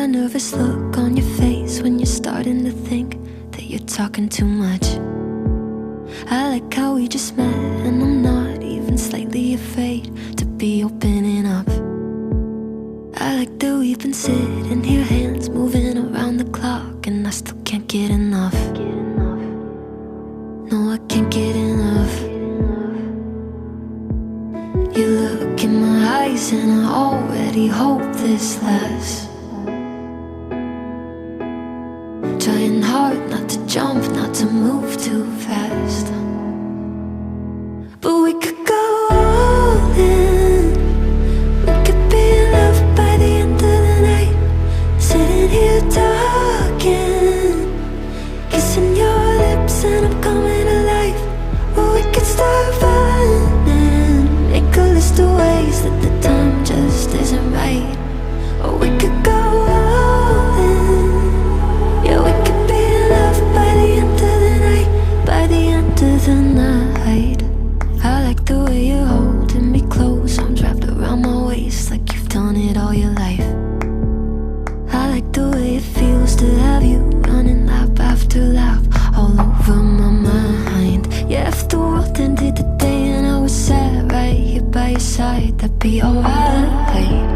that nervous look on your face when you're starting to think that you're talking too much. I like how we just met and I'm not even slightly afraid to be opening up. I like that we've been sitting here, hands moving around the clock, and I still can't get enough. No, I can't get enough. You look in my eyes and I already hope this lasts. Trying hard not to jump, not to move too fast. But we could go all in. We could be in love by the end of the night. Sitting here talking, kissing your lips and I'm coming alive. Or we could start running, make a list of ways that the time just isn't right. Or we could go all in. Yeah, we could be in love by the end of the night. By the end of the night. I like the way you're holding me close, arms wrapped around my waist like you've done it all your life. I like the way it feels to have you running lap after lap all over my mind. Yeah, if the world ended today and I was sat right here by your side, that'd be alright.